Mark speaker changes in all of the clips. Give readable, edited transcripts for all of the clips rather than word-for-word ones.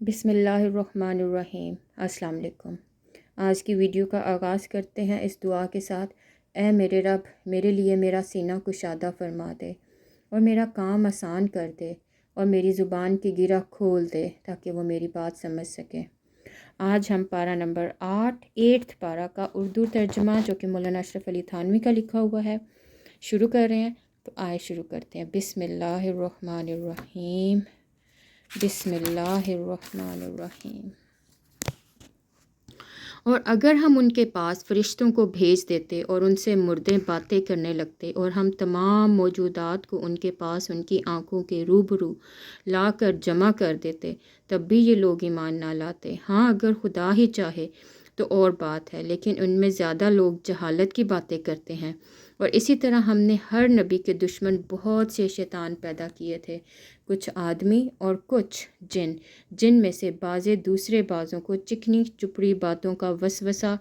Speaker 1: بسم اللہ الرحمن الرحیم۔ السلام علیکم۔ آج کی ویڈیو کا آغاز کرتے ہیں اس دعا کے ساتھ۔ اے میرے رب، میرے لیے میرا سینہ کشادہ فرما دے اور میرا کام آسان کر دے اور میری زبان کی گرہ کھول دے تاکہ وہ میری بات سمجھ سکے۔ آج ہم پارہ نمبر 8 پارہ کا اردو ترجمہ جو کہ مولانا اشرف علی تھانوی کا لکھا ہوا ہے شروع کر رہے ہیں۔ تو آئے شروع کرتے ہیں۔ بسم اللہ الرحمن الرحیم۔ بسم اللہ الرحمن الرحیم۔ اور اگر ہم ان کے پاس فرشتوں کو بھیج دیتے اور ان سے مردے باتیں کرنے لگتے اور ہم تمام موجودات کو ان کے پاس ان کی آنکھوں کے روبرو لا کر جمع کر دیتے تب بھی یہ لوگ ایمان نہ لاتے۔ ہاں اگر خدا ہی چاہے تو اور بات ہے، لیکن ان میں زیادہ لوگ جہالت کی باتیں کرتے ہیں۔ اور اسی طرح ہم نے ہر نبی کے دشمن بہت سے شیطان پیدا کیے تھے، کچھ آدمی اور کچھ جن میں سے بعضے دوسرے بعضوں کو چکنی چپڑی باتوں کا وسوسہ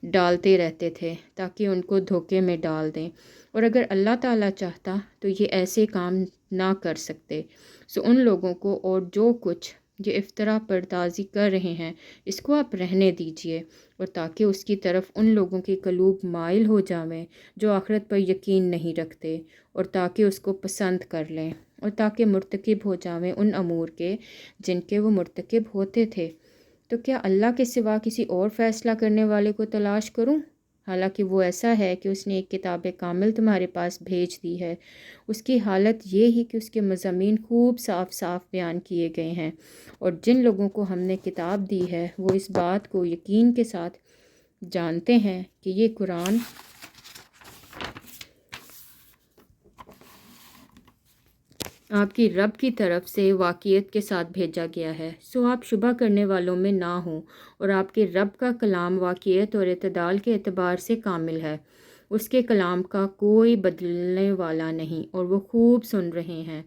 Speaker 1: ڈالتے رہتے تھے تاکہ ان کو دھوکے میں ڈال دیں، اور اگر اللہ تعالیٰ چاہتا تو یہ ایسے کام نہ کر سکتے۔ سو ان لوگوں کو اور جو کچھ یہ افطرا پردازی کر رہے ہیں اس کو آپ رہنے دیجئے، اور تاکہ اس کی طرف ان لوگوں کے قلوب مائل ہو جاویں جو آخرت پر یقین نہیں رکھتے، اور تاکہ اس کو پسند کر لیں، اور تاکہ مرتکب ہو جاویں ان امور کے جن کے وہ مرتکب ہوتے تھے۔ تو کیا اللہ کے سوا کسی اور فیصلہ کرنے والے کو تلاش کروں؟ حالانکہ وہ ایسا ہے کہ اس نے ایک کتاب کامل تمہارے پاس بھیج دی ہے۔ اس کی حالت یہ ہی کہ اس کے مضامین خوب صاف صاف بیان کیے گئے ہیں، اور جن لوگوں کو ہم نے کتاب دی ہے وہ اس بات کو یقین کے ساتھ جانتے ہیں کہ یہ قرآن آپ کی رب کی طرف سے واقعیت کے ساتھ بھیجا گیا ہے۔ سو آپ شبہ کرنے والوں میں نہ ہوں، اور آپ کے رب کا کلام واقعیت اور اعتدال کے اعتبار سے کامل ہے۔ اس کے کلام کا کوئی بدلنے والا نہیں، اور وہ خوب سن رہے ہیں،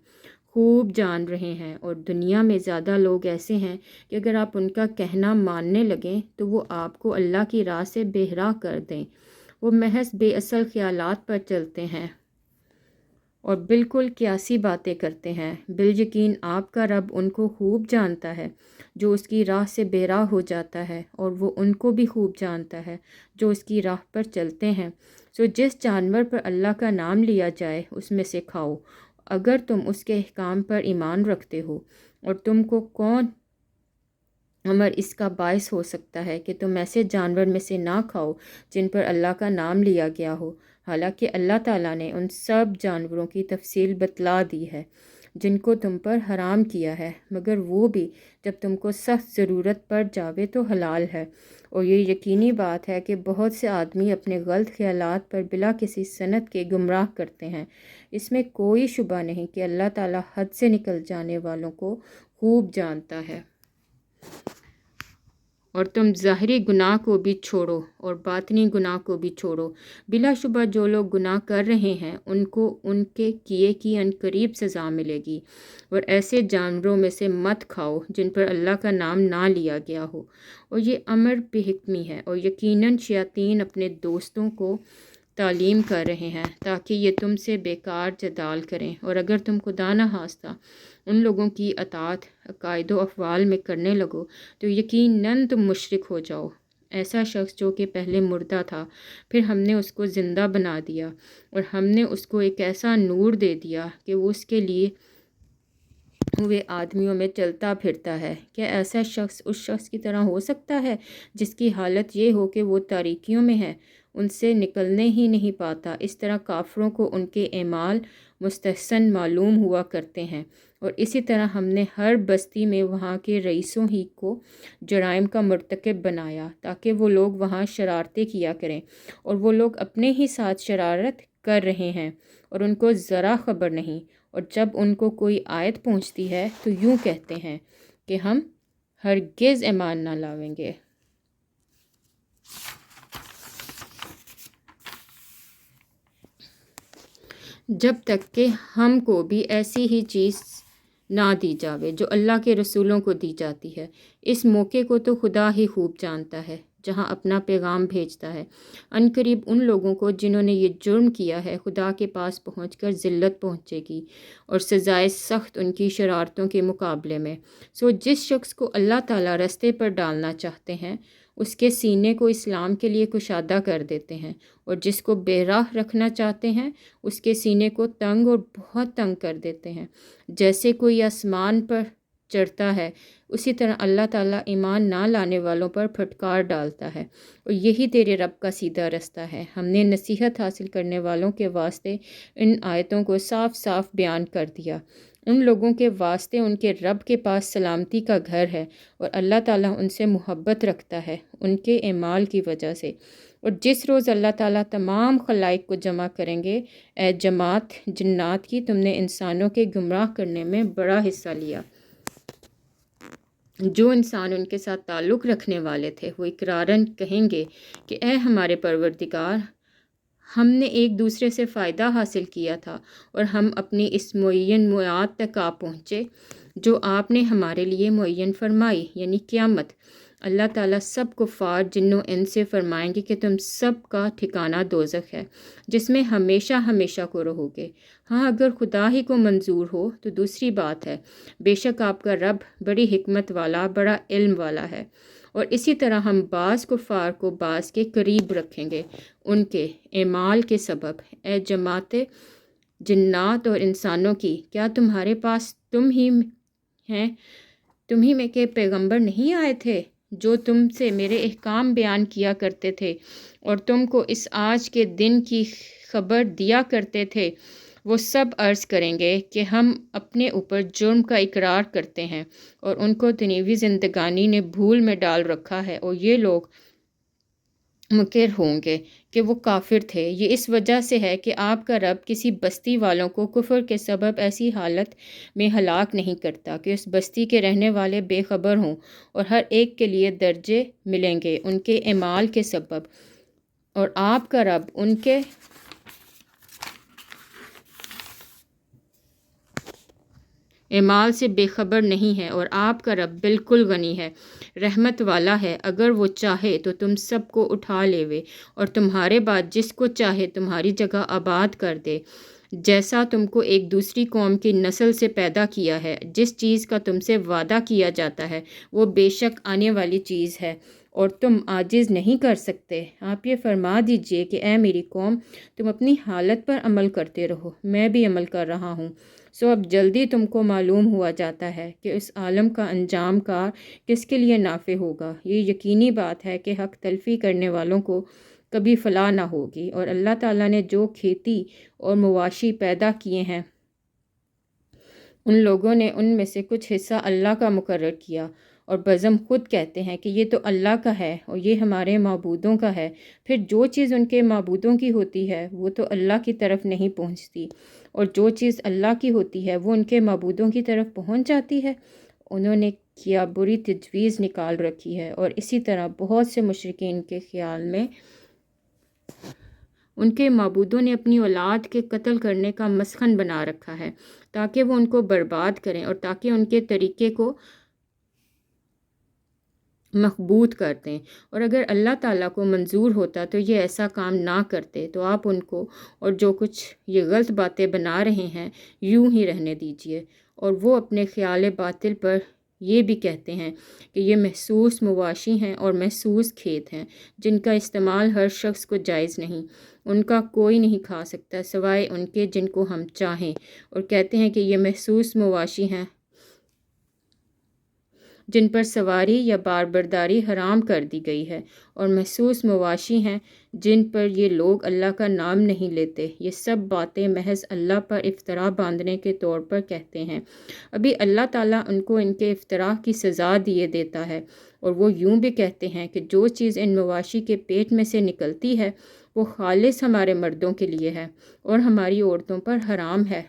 Speaker 1: خوب جان رہے ہیں، اور دنیا میں زیادہ لوگ ایسے ہیں کہ اگر آپ ان کا کہنا ماننے لگیں تو وہ آپ کو اللہ کی راہ سے بہرا کر دیں۔ وہ محض بے اصل خیالات پر چلتے ہیں اور بالکل قیاسی باتیں کرتے ہیں۔ بالیقین آپ کا رب ان کو خوب جانتا ہے جو اس کی راہ سے بہرا ہو جاتا ہے، اور وہ ان کو بھی خوب جانتا ہے جو اس کی راہ پر چلتے ہیں۔ سو جس جانور پر اللہ کا نام لیا جائے اس میں سے کھاؤ اگر تم اس کے احکام پر ایمان رکھتے ہو، اور تم کو کون امر اس کا باعث ہو سکتا ہے کہ تم ایسے جانور میں سے نہ کھاؤ جن پر اللہ کا نام لیا گیا ہو، حالانکہ اللہ تعالیٰ نے ان سب جانوروں کی تفصیل بتلا دی ہے جن کو تم پر حرام کیا ہے، مگر وہ بھی جب تم کو سخت ضرورت پڑ جاوے تو حلال ہے۔ اور یہ یقینی بات ہے کہ بہت سے آدمی اپنے غلط خیالات پر بلا کسی سند کے گمراہ کرتے ہیں۔ اس میں کوئی شبہ نہیں کہ اللہ تعالیٰ حد سے نکل جانے والوں کو خوب جانتا ہے۔ اور تم ظاہری گناہ کو بھی چھوڑو اور باطنی گناہ کو بھی چھوڑو۔ بلا شبہ جو لوگ گناہ کر رہے ہیں ان کو ان کے کیے کی عنقریب سزا ملے گی۔ اور ایسے جانوروں میں سے مت کھاؤ جن پر اللہ کا نام نہ لیا گیا ہو، اور یہ امر بے حکمی ہے، اور یقیناً شیاطین اپنے دوستوں کو تعلیم کر رہے ہیں تاکہ یہ تم سے بیکار جدال کریں، اور اگر تم خدا نہ خواستہ ان لوگوں کی اطاعت عقائد و افعال میں کرنے لگو تو یقیناً تم مشرک ہو جاؤ۔ ایسا شخص جو کہ پہلے مردہ تھا، پھر ہم نے اس کو زندہ بنا دیا، اور ہم نے اس کو ایک ایسا نور دے دیا کہ وہ اس کے لیے ہوئے آدمیوں میں چلتا پھرتا ہے۔ کیا ایسا شخص اس شخص کی طرح ہو سکتا ہے جس کی حالت یہ ہو کہ وہ تاریکیوں میں ہے، ان سے نکلنے ہی نہیں پاتا؟ اس طرح کافروں کو ان کے اعمال مستحسن معلوم ہوا کرتے ہیں، اور اسی طرح ہم نے ہر بستی میں وہاں کے رئیسوں ہی کو جرائم کا مرتکب بنایا تاکہ وہ لوگ وہاں شرارتیں کیا کریں، اور وہ لوگ اپنے ہی ساتھ شرارت کر رہے ہیں اور ان کو ذرا خبر نہیں، اور جب ان کو کوئی آیت پہنچتی ہے تو یوں کہتے ہیں کہ ہم ہرگز ایمان نہ لاویں گے۔ جب تک کہ ہم کو بھی ایسی ہی چیز نہ دی جاوے جو اللہ کے رسولوں کو دی جاتی ہے۔ اس موقع کو تو خدا ہی خوب جانتا ہے جہاں اپنا پیغام بھیجتا ہے۔ عنقریب ان لوگوں کو جنہوں نے یہ جرم کیا ہے خدا کے پاس پہنچ کر ذلت پہنچے گی اور سزائے سخت ان کی شرارتوں کے مقابلے میں۔ جس شخص کو اللہ تعالیٰ رستے پر ڈالنا چاہتے ہیں اس کے سینے کو اسلام کے لیے کشادہ کر دیتے ہیں، اور جس کو بے راہ رکھنا چاہتے ہیں اس کے سینے کو تنگ اور بہت تنگ کر دیتے ہیں۔ جیسے کوئی آسمان پر چڑھتا ہے اسی طرح اللہ تعالیٰ ایمان نہ لانے والوں پر پھٹکار ڈالتا ہے، اور یہی تیرے رب کا سیدھا رستہ ہے۔ ہم نے نصیحت حاصل کرنے والوں کے واسطے ان آیتوں کو صاف صاف بیان کر دیا۔ ان لوگوں کے واسطے ان کے رب کے پاس سلامتی کا گھر ہے، اور اللہ تعالیٰ ان سے محبت رکھتا ہے ان کے اعمال کی وجہ سے۔ اور جس روز اللہ تعالیٰ تمام خلائق کو جمع کریں گے، اے جماعت جنات کی، تم نے انسانوں کے گمراہ کرنے میں بڑا حصہ لیا۔ جو انسان ان کے ساتھ تعلق رکھنے والے تھے وہ اقراراً کہیں گے کہ اے ہمارے پروردگار، ہم نے ایک دوسرے سے فائدہ حاصل کیا تھا اور ہم اپنی اس معین میعاد تک آ پہنچے جو آپ نے ہمارے لیے معین فرمائی، یعنی قیامت۔ اللہ تعالیٰ سب کفار جن و انس سے فرمائیں گے کہ تم سب کا ٹھکانہ دوزخ ہے جس میں ہمیشہ ہمیشہ کو رہو گے۔ ہاں اگر خدا ہی کو منظور ہو تو دوسری بات ہے، بے شک آپ کا رب بڑی حکمت والا، بڑا علم والا ہے۔ اور اسی طرح ہم بعض کفار کو بعض کے قریب رکھیں گے ان کے اعمال کے سبب۔ اے جماعت جنات اور انسانوں کی، کیا تمہارے پاس تم ہی میں کے پیغمبر نہیں آئے تھے جو تم سے میرے احکام بیان کیا کرتے تھے اور تم کو اس آج کے دن کی خبر دیا کرتے تھے؟ وہ سب عرض کریں گے کہ ہم اپنے اوپر جرم کا اقرار کرتے ہیں اور ان کو دنیوی زندگانی نے بھول میں ڈال رکھا ہے، اور یہ لوگ مقر ہوں گے کہ وہ کافر تھے۔ یہ اس وجہ سے ہے کہ آپ کا رب کسی بستی والوں کو کفر کے سبب ایسی حالت میں ہلاک نہیں کرتا کہ اس بستی کے رہنے والے بے خبر ہوں، اور ہر ایک کے لیے درجے ملیں گے ان کے اعمال کے سبب، اور آپ کا رب ان کے اعمال سے بے خبر نہیں ہے، اور آپ کا رب بالکل غنی ہے، رحمت والا ہے۔ اگر وہ چاہے تو تم سب کو اٹھا لیوے اور تمہارے بعد جس کو چاہے تمہاری جگہ آباد کر دے، جیسا تم کو ایک دوسری قوم کی نسل سے پیدا کیا ہے۔ جس چیز کا تم سے وعدہ کیا جاتا ہے وہ بے شک آنے والی چیز ہے اور تم عاجز نہیں کر سکتے۔ آپ یہ فرما دیجئے کہ اے میری قوم، تم اپنی حالت پر عمل کرتے رہو، میں بھی عمل کر رہا ہوں۔ اب جلدی تم کو معلوم ہوا جاتا ہے کہ اس عالم کا انجام کار کس کے لیے نافع ہوگا۔ یہ یقینی بات ہے کہ حق تلفی کرنے والوں کو کبھی فلاح نہ ہوگی، اور اللہ تعالیٰ نے جو کھیتی اور مواشی پیدا کیے ہیں ان لوگوں نے ان میں سے کچھ حصہ اللہ کا مقرر کیا، اور بزم خود کہتے ہیں کہ یہ تو اللہ کا ہے اور یہ ہمارے معبودوں کا ہے۔ پھر جو چیز ان کے معبودوں کی ہوتی ہے وہ تو اللہ کی طرف نہیں پہنچتی، اور جو چیز اللہ کی ہوتی ہے وہ ان کے معبودوں کی طرف پہنچ جاتی ہے۔ انہوں نے کیا بری تجویز نکال رکھی ہے، اور اسی طرح بہت سے مشرکین کے خیال میں ان کے معبودوں نے اپنی اولاد کے قتل کرنے کا مسخن بنا رکھا ہے تاکہ وہ ان کو برباد کریں اور تاکہ ان کے طریقے کو مخبوط کر دیں، اور اگر اللہ تعالیٰ کو منظور ہوتا تو یہ ایسا کام نہ کرتے۔ تو آپ ان کو اور جو کچھ یہ غلط باتیں بنا رہے ہیں یوں ہی رہنے دیجئے۔ اور وہ اپنے خیال باطل پر یہ بھی کہتے ہیں کہ یہ محسوس مواشی ہیں اور محسوس کھیت ہیں جن کا استعمال ہر شخص کو جائز نہیں، ان کا کوئی نہیں کھا سکتا سوائے ان کے جن کو ہم چاہیں، اور کہتے ہیں کہ یہ محسوس مواشی ہیں جن پر سواری یا باربرداری حرام کر دی گئی ہے، اور محسوس مواشی ہیں جن پر یہ لوگ اللہ کا نام نہیں لیتے۔ یہ سب باتیں محض اللہ پر افطرا باندھنے کے طور پر کہتے ہیں۔ ابھی اللہ تعالیٰ ان کو ان کے افطرا کی سزا دیے دیتا ہے، اور وہ یوں بھی کہتے ہیں کہ جو چیز ان مواشی کے پیٹ میں سے نکلتی ہے وہ خالص ہمارے مردوں کے لیے ہے اور ہماری عورتوں پر حرام ہے،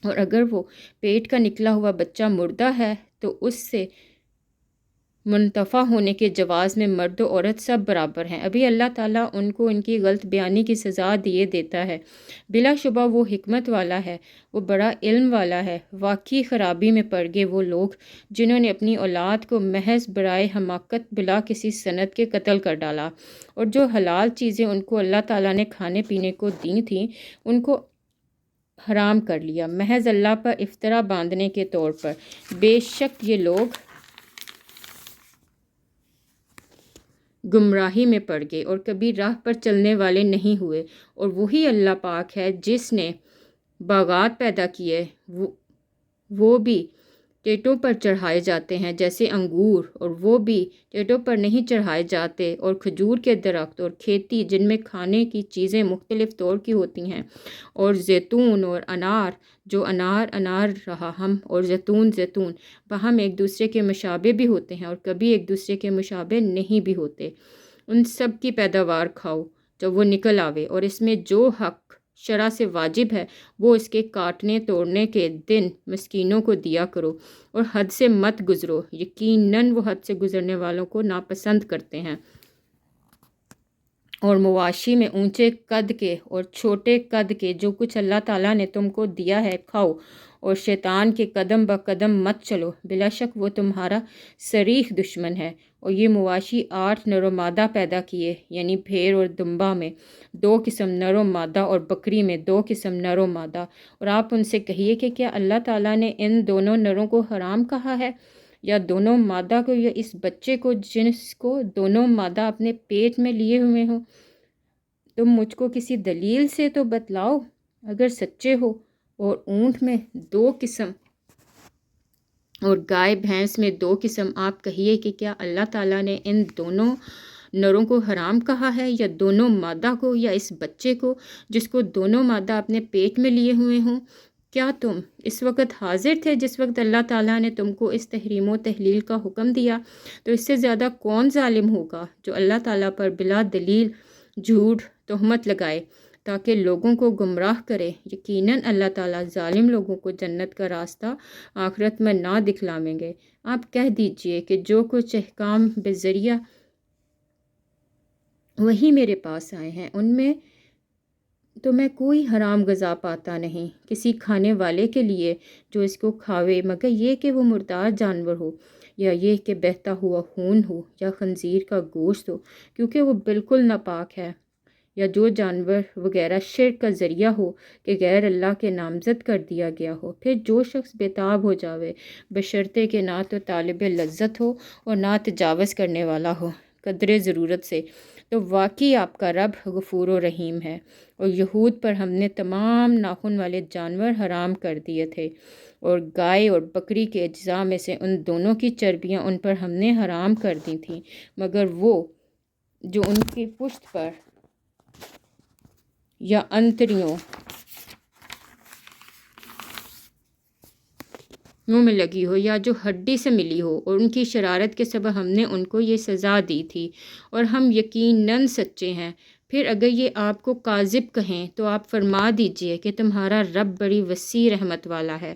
Speaker 1: اور اگر وہ پیٹ کا نکلا ہوا بچہ مردہ ہے تو اس سے منتفع ہونے کے جواز میں مرد و عورت سب برابر ہیں۔ ابھی اللہ تعالیٰ ان کو ان کی غلط بیانی کی سزا دیے دیتا ہے۔ بلا شبہ وہ حکمت والا ہے، وہ بڑا علم والا ہے۔ واقعی خرابی میں پڑ گئے وہ لوگ جنہوں نے اپنی اولاد کو محض برائے حماقت بلا کسی سند کے قتل کر ڈالا، اور جو حلال چیزیں ان کو اللہ تعالیٰ نے کھانے پینے کو دی تھیں ان کو حرام کر لیا، محض اللہ پر افطرا باندھنے کے طور پر۔ بے شک یہ لوگ گمراہی میں پڑ گئے اور کبھی راہ پر چلنے والے نہیں ہوئے۔ اور وہی اللہ پاک ہے جس نے باغات پیدا کیے، وہ بھی ٹیٹوں پر چڑھائے جاتے ہیں جیسے انگور، اور وہ بھی ٹیٹوں پر نہیں چڑھائے جاتے، اور کھجور کے درخت اور کھیتی جن میں کھانے کی چیزیں مختلف طور کی ہوتی ہیں، اور زیتون اور انار، جو انار رہا ہم، اور زیتون باہم ایک دوسرے کے مشابہ بھی ہوتے ہیں اور کبھی ایک دوسرے کے مشابہ نہیں بھی ہوتے۔ ان سب کی پیداوار کھاؤ جب وہ نکل آوے، اور اس میں جو حق شرع سے واجب ہے وہ اس کے کاٹنے توڑنے کے دن مسکینوں کو دیا کرو، اور حد سے مت گزرو، یقیناً وہ حد سے گزرنے والوں کو ناپسند کرتے ہیں۔ اور مواشی میں اونچے قد کے اور چھوٹے قد کے جو کچھ اللہ تعالیٰ نے تم کو دیا ہے کھاؤ، اور شیطان کے قدم بقدم مت چلو، بلا شک وہ تمہارا صریح دشمن ہے۔ اور یہ مواشی 8 نر و مادہ پیدا کیے، یعنی بھیڑ اور دمبا میں 2 قسم نر و مادہ، اور بکری میں 2 قسم نر و مادہ۔ اور آپ ان سے کہیے کہ کیا اللہ تعالیٰ نے ان دونوں نروں کو حرام کہا ہے، یا دونوں مادہ کو، یا اس بچے کو جس کو دونوں مادہ اپنے پیٹ میں لیے ہوئے ہوں؟ تم مجھ کو کسی دلیل سے تو بتلاؤ اگر سچے ہو۔ اور اونٹ میں 2 قسم اور گائے بھینس میں 2 قسم، آپ کہیے کہ کیا اللہ تعالیٰ نے ان دونوں نروں کو حرام کہا ہے، یا دونوں مادہ کو، یا اس بچے کو جس کو دونوں مادہ اپنے پیٹ میں لیے ہوئے ہوں؟ کیا تم اس وقت حاضر تھے جس وقت اللہ تعالیٰ نے تم کو اس تحریم و تحلیل کا حکم دیا؟ تو اس سے زیادہ کون ظالم ہوگا جو اللہ تعالیٰ پر بلا دلیل جھوٹ تہمت لگائے تاکہ لوگوں کو گمراہ کرے؟ یقیناً اللہ تعالیٰ ظالم لوگوں کو جنت کا راستہ آخرت میں نہ دکھلائیں گے۔ آپ کہہ دیجئے کہ جو کچھ احکام بذریعہ وہی میرے پاس آئے ہیں ان میں تو میں کوئی حرام غذا پاتا نہیں کسی کھانے والے کے لیے جو اس کو کھاوے، مگر یہ کہ وہ مردار جانور ہو، یا یہ کہ بہتا ہوا خون ہو، یا خنزیر کا گوشت ہو کیونکہ وہ بالکل ناپاک ہے، یا جو جانور وغیرہ شرک کا ذریعہ ہو کہ غیر اللہ کے نامزد کر دیا گیا ہو۔ پھر جو شخص بےتاب ہو جاوے بشرطے کہ نہ تو طالب لذت ہو اور نہ تجاوز کرنے والا ہو قدرے ضرورت سے، تو واقعی آپ کا رب غفور و رحیم ہے۔ اور یہود پر ہم نے تمام ناخن والے جانور حرام کر دیے تھے، اور گائے اور بکری کے اجزاء میں سے ان دونوں کی چربیاں ان پر ہم نے حرام کر دی تھیں، مگر وہ جو ان کی پشت پر یا انتڑیوں منہ میں لگی ہو، یا جو ہڈی سے ملی ہو، اور ان کی شرارت کے سبب ہم نے ان کو یہ سزا دی تھی، اور ہم یقیناً سچے ہیں۔ پھر اگر یہ آپ کو کاذب کہیں تو آپ فرما دیجئے کہ تمہارا رب بڑی وسیع رحمت والا ہے،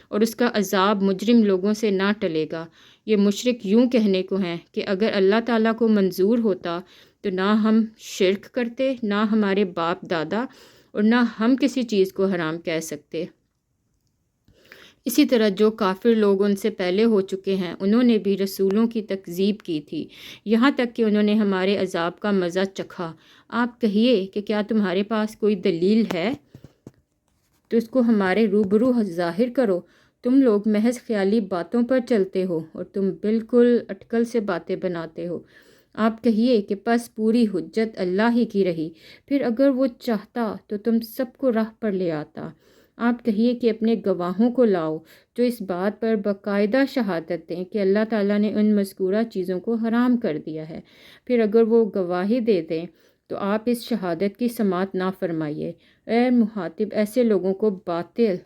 Speaker 1: اور اس کا عذاب مجرم لوگوں سے نہ ٹلے گا۔ یہ مشرک یوں کہنے کو ہیں کہ اگر اللہ تعالیٰ کو منظور ہوتا تو نہ ہم شرک کرتے، نہ ہمارے باپ دادا، اور نہ ہم کسی چیز کو حرام کہہ سکتے۔ اسی طرح جو کافر لوگ ان سے پہلے ہو چکے ہیں انہوں نے بھی رسولوں کی تکذیب کی تھی، یہاں تک کہ انہوں نے ہمارے عذاب کا مزہ چکھا۔ آپ کہیے کہ کیا تمہارے پاس کوئی دلیل ہے تو اس کو ہمارے روبرو ظاہر کرو۔ تم لوگ محض خیالی باتوں پر چلتے ہو، اور تم بالکل اٹکل سے باتیں بناتے ہو۔ آپ کہیے کہ پس پوری حجت اللہ ہی کی رہی، پھر اگر وہ چاہتا تو تم سب کو راہ پر لے آتا۔ آپ کہیے کہ اپنے گواہوں کو لاؤ جو اس بات پر باقاعدہ شہادت دیں کہ اللہ تعالیٰ نے ان مذکورہ چیزوں کو حرام کر دیا ہے، پھر اگر وہ گواہی دے دیں تو آپ اس شہادت کی سماعت نہ فرمائیے۔ اے مخاطب، ایسے لوگوں کو باطل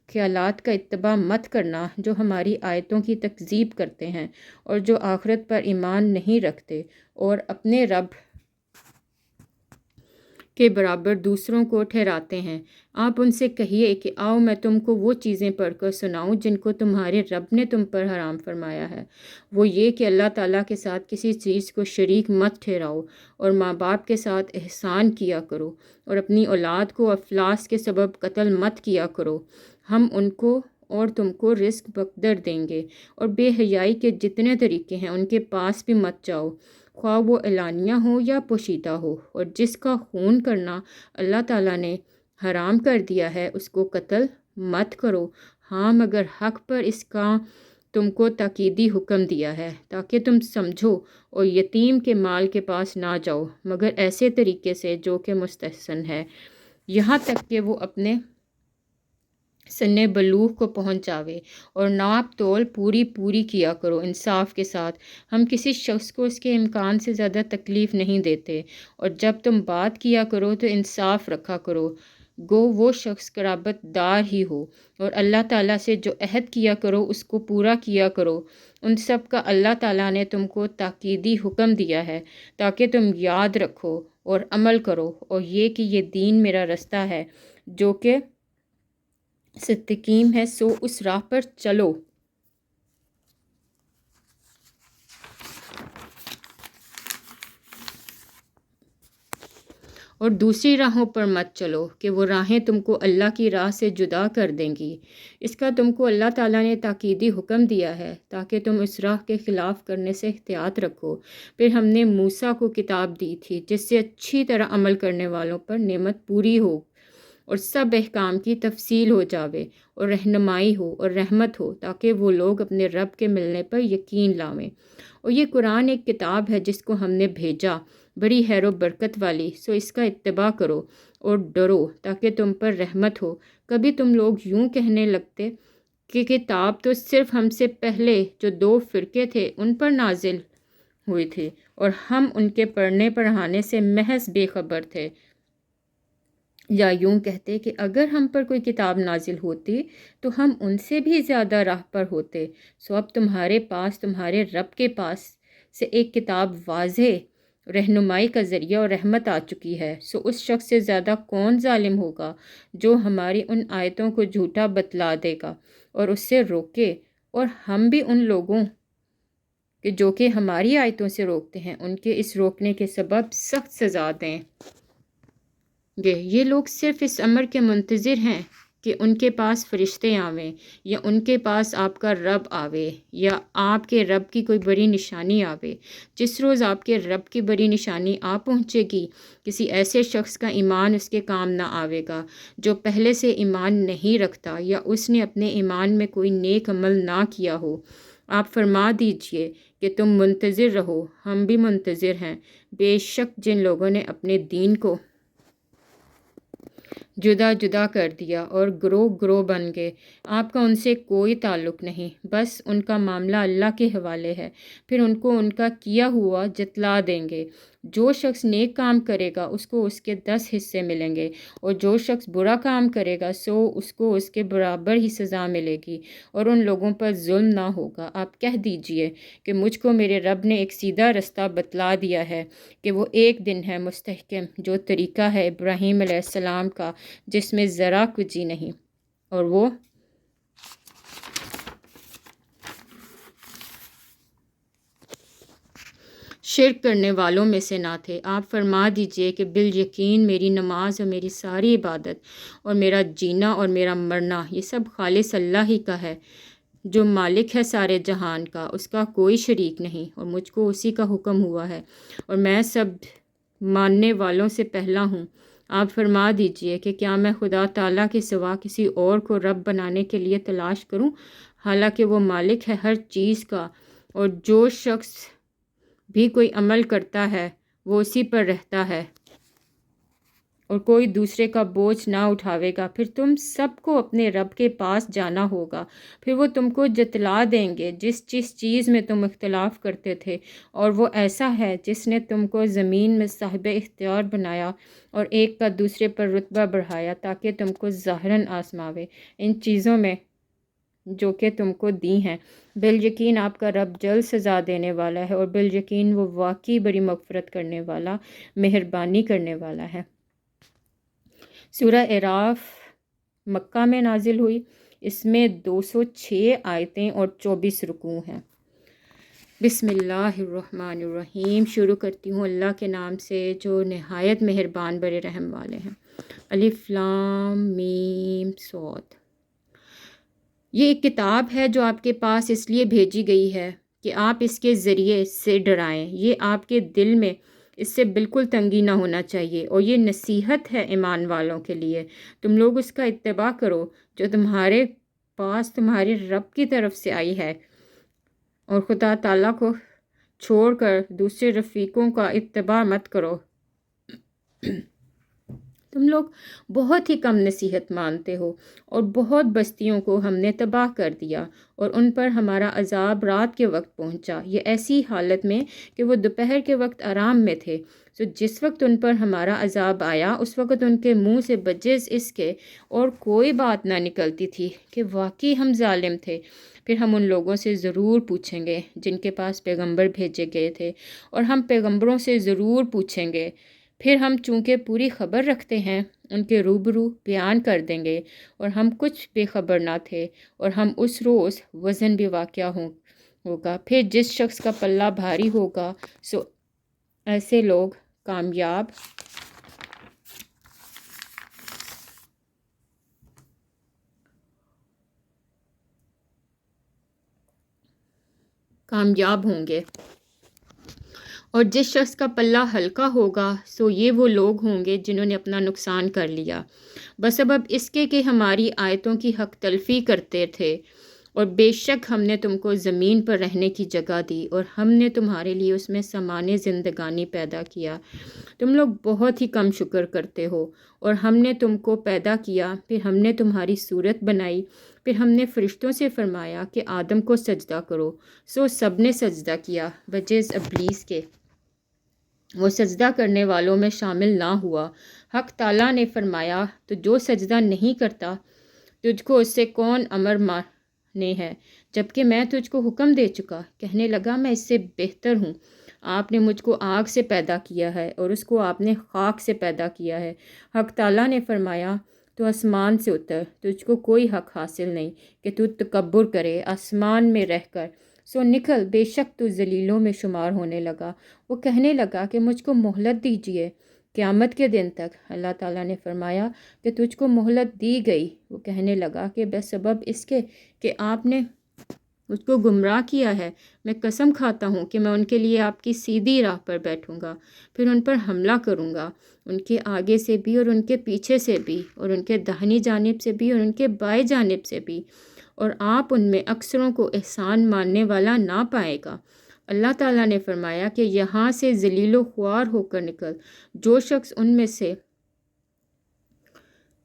Speaker 1: خیالات کا اتباع مت کرنا جو ہماری آیتوں کی تکذیب کرتے ہیں اور جو آخرت پر ایمان نہیں رکھتے، اور اپنے رب کے برابر دوسروں کو ٹھہراتے ہیں۔ آپ ان سے کہیے کہ آؤ میں تم کو وہ چیزیں پڑھ کر سناؤں جن کو تمہارے رب نے تم پر حرام فرمایا ہے۔ وہ یہ کہ اللہ تعالیٰ کے ساتھ کسی چیز کو شریک مت ٹھہراؤ، اور ماں باپ کے ساتھ احسان کیا کرو، اور اپنی اولاد کو افلاس کے سبب قتل مت کیا کرو۔ ہم ان کو اور تم کو رزق بقدر دیں گے، اور بے حیائی کے جتنے طریقے ہیں ان کے پاس بھی مت جاؤ، خواہ وہ اعلانیہ ہو یا پوشیدہ ہو، اور جس کا خون کرنا اللہ تعالیٰ نے حرام کر دیا ہے اس کو قتل مت کرو۔ ہاں مگر حق پر اس کا تم کو تاکیدی حکم دیا ہے تاکہ تم سمجھو، اور یتیم کے مال کے پاس نہ جاؤ مگر ایسے طریقے سے جو کہ مستحسن ہے، یہاں تک کہ وہ اپنے سن بلوغ کو پہنچ جاوے، اور ناپ تول پوری کیا کرو انصاف کے ساتھ۔ ہم کسی شخص کو اس کے امکان سے زیادہ تکلیف نہیں دیتے، اور جب تم بات کیا کرو تو انصاف رکھا کرو، گو وہ شخص قرابت دار ہی ہو، اور اللہ تعالیٰ سے جو عہد کیا کرو اس کو پورا کیا کرو۔ ان سب کا اللہ تعالیٰ نے تم کو تاکیدی حکم دیا ہے تاکہ تم یاد رکھو اور عمل کرو، اور یہ کہ یہ دین میرا رستہ ہے جو کہ مستقیم ہے، سو اس راہ پر چلو۔ اور دوسری راہوں پر مت چلو کہ وہ راہیں تم کو اللہ کی راہ سے جدا کر دیں گی۔ اس کا تم کو اللہ تعالیٰ نے تاکیدی حکم دیا ہے تاکہ تم اس راہ کے خلاف کرنے سے احتیاط رکھو۔ پھر ہم نے موسیٰ کو کتاب دی تھی جس سے اچھی طرح عمل کرنے والوں پر نعمت پوری ہو، اور سب احکام کی تفصیل ہو جاوے، اور رہنمائی ہو اور رحمت ہو، تاکہ وہ لوگ اپنے رب کے ملنے پر یقین لاویں۔ اور یہ قرآن ایک کتاب ہے جس کو ہم نے بھیجا، بڑی خیر و برکت والی، سو اس کا اتباع کرو اور ڈرو تاکہ تم پر رحمت ہو۔ کبھی تم لوگ یوں کہنے لگتے کہ کتاب تو صرف ہم سے پہلے جو 2 فرقے تھے ان پر نازل ہوئی تھی، اور ہم ان کے پڑھنے پڑھانے سے محض بے خبر تھے، یا یوں کہتے کہ اگر ہم پر کوئی کتاب نازل ہوتی تو ہم ان سے بھی زیادہ راہ پر ہوتے۔ سو اب تمہارے پاس تمہارے رب کے پاس سے ایک کتاب واضح رہنمائی کا ذریعہ اور رحمت آ چکی ہے، سو اس شخص سے زیادہ کون ظالم ہوگا جو ہماری ان آیتوں کو جھوٹا بتلا دے گا اور اس سے روکے، اور ہم بھی ان لوگوں کہ جو کہ ہماری آیتوں سے روکتے ہیں ان کے اس روکنے کے سبب سخت سزا دیں گے۔ یہ لوگ صرف اس امر کے منتظر ہیں کہ ان کے پاس فرشتے آویں، یا ان کے پاس آپ کا رب آوے، یا آپ کے رب کی کوئی بڑی نشانی آوے۔ جس روز آپ کے رب کی بڑی نشانی آ پہنچے گی، کسی ایسے شخص کا ایمان اس کے کام نہ آوے گا جو پہلے سے ایمان نہیں رکھتا، یا اس نے اپنے ایمان میں کوئی نیک عمل نہ کیا ہو۔ آپ فرما دیجئے کہ تم منتظر رہو، ہم بھی منتظر ہیں۔ بے شک جن لوگوں نے اپنے دین کو جدا جدا کر دیا اور گروہ گروہ بن گئے، آپ کا ان سے کوئی تعلق نہیں، بس ان کا معاملہ اللہ کے حوالے ہے، پھر ان کو ان کا کیا ہوا جتلا دیں گے۔ جو شخص نیک کام کرے گا اس کو اس کے 10 حصے ملیں گے، اور جو شخص برا کام کرے گا سو اس کو اس کے برابر ہی سزا ملے گی، اور ان لوگوں پر ظلم نہ ہوگا۔ آپ کہہ دیجئے کہ مجھ کو میرے رب نے ایک سیدھا رستہ بتلا دیا ہے، کہ وہ ایک دن ہے مستحکم، جو طریقہ ہے ابراہیم علیہ السلام کا جس میں ذرا کجی نہیں، اور وہ شرک کرنے والوں میں سے نہ تھے۔ آپ فرما دیجئے کہ بالیقین میری نماز اور میری ساری عبادت اور میرا جینا اور میرا مرنا یہ سب خالص اللہ ہی کا ہے، جو مالک ہے سارے جہان کا، اس کا کوئی شریک نہیں، اور مجھ کو اسی کا حکم ہوا ہے، اور میں سب ماننے والوں سے پہلا ہوں۔ آپ فرما دیجئے کہ کیا میں خدا تعالیٰ کے سوا کسی اور کو رب بنانے کے لیے تلاش کروں، حالانکہ وہ مالک ہے ہر چیز کا، اور جو شخص بھی کوئی عمل کرتا ہے وہ اسی پر رہتا ہے، اور کوئی دوسرے کا بوجھ نہ اٹھاوے گا۔ پھر تم سب کو اپنے رب کے پاس جانا ہوگا، پھر وہ تم کو جتلا دیں گے جس چیز میں تم اختلاف کرتے تھے، اور وہ ایسا ہے جس نے تم کو زمین میں صاحب اختیار بنایا اور ایک کا دوسرے پر رتبہ بڑھایا تاکہ تم کو ظاہراً آزماوے ان چیزوں میں جو کہ تم کو دی ہیں۔ بالیقین آپ کا رب جلد سزا دینے والا ہے، اور بالیقین وہ واقعی بڑی مغفرت کرنے والا، مہربانی کرنے والا ہے۔ سورہ اعراف مکہ میں نازل ہوئی، اس میں 206 آیتیں اور 24 رکوع ہیں۔ بسم اللہ الرحمن الرحیم، شروع کرتی ہوں اللہ کے نام سے جو نہایت مہربان بڑے رحم والے ہیں۔ الف لام میم صاد۔ یہ ایک کتاب ہے جو آپ کے پاس اس لیے بھیجی گئی ہے کہ آپ اس کے ذریعے سے ڈرائیں۔ یہ آپ کے دل میں اس سے بالکل تنگی نہ ہونا چاہیے، اور یہ نصیحت ہے ایمان والوں کے لیے۔ تم لوگ اس کا اتباع کرو جو تمہارے پاس تمہارے رب کی طرف سے آئی ہے، اور خدا تعالیٰ کو چھوڑ کر دوسرے رفیقوں کا اتباع مت کرو۔ تم لوگ بہت ہی کم نصیحت مانتے ہو، اور بہت بستیوں کو ہم نے تباہ کر دیا، اور ان پر ہمارا عذاب رات کے وقت پہنچا، یہ ایسی حالت میں کہ وہ دوپہر کے وقت آرام میں تھے۔ سو جس وقت ان پر ہمارا عذاب آیا، اس وقت ان کے منہ سے بجز اس کے اور کوئی بات نہ نکلتی تھی کہ واقعی ہم ظالم تھے۔ پھر ہم ان لوگوں سے ضرور پوچھیں گے جن کے پاس پیغمبر بھیجے گئے تھے، اور ہم پیغمبروں سے ضرور پوچھیں گے۔ پھر ہم چونکہ پوری خبر رکھتے ہیں، ان کے روبرو بیان کر دیں گے، اور ہم کچھ بے خبر نہ تھے، اور ہم اس روز وزن بھی واقع ہوگا۔ پھر جس شخص کا پلہ بھاری ہوگا، سو ایسے لوگ کامیاب ہوں گے، اور جس شخص کا پلہ ہلکا ہوگا، سو یہ وہ لوگ ہوں گے جنہوں نے اپنا نقصان کر لیا بسبب اس کے کہ ہماری آیتوں کی حق تلفی کرتے تھے۔ اور بے شک ہم نے تم کو زمین پر رہنے کی جگہ دی، اور ہم نے تمہارے لیے اس میں سامان زندگانی پیدا کیا۔ تم لوگ بہت ہی کم شکر کرتے ہو۔ اور ہم نے تم کو پیدا کیا، پھر ہم نے تمہاری صورت بنائی، پھر ہم نے فرشتوں سے فرمایا کہ آدم کو سجدہ کرو، سو سب نے سجدہ کیا بجز ابلیس کے، وہ سجدہ کرنے والوں میں شامل نہ ہوا۔ حق تعالیٰ نے فرمایا تو جو سجدہ نہیں کرتا تجھ کو اس سے کون امر مانے ہے، جبکہ میں تجھ کو حکم دے چکا۔ کہنے لگا میں اس سے بہتر ہوں، آپ نے مجھ کو آگ سے پیدا کیا ہے، اور اس کو آپ نے خاک سے پیدا کیا ہے۔ حق تعالیٰ نے فرمایا تو آسمان سے اتر، تجھ کو کوئی حق حاصل نہیں کہ تو تکبر کرے آسمان میں رہ کر، سو نکل، بے شک تو ذلیلوں میں شمار ہونے لگا۔ وہ کہنے لگا کہ مجھ کو مہلت دیجیے قیامت کے دن تک۔ اللہ تعالیٰ نے فرمایا کہ تجھ کو مہلت دی گئی۔ وہ کہنے لگا کہ بے سبب اس کے کہ آپ نے مجھ کو گمراہ کیا ہے، میں قسم کھاتا ہوں کہ میں ان کے لیے آپ کی سیدھی راہ پر بیٹھوں گا، پھر ان پر حملہ کروں گا، ان کے آگے سے بھی اور ان کے پیچھے سے بھی، اور ان کے داہنی جانب سے بھی اور ان کے بائیں جانب سے بھی، اور آپ ان میں اکثروں کو احسان ماننے والا نہ پائے گا۔ اللہ تعالیٰ نے فرمایا کہ یہاں سے ذلیل و خوار ہو کر نکل، جو شخص ان میں سے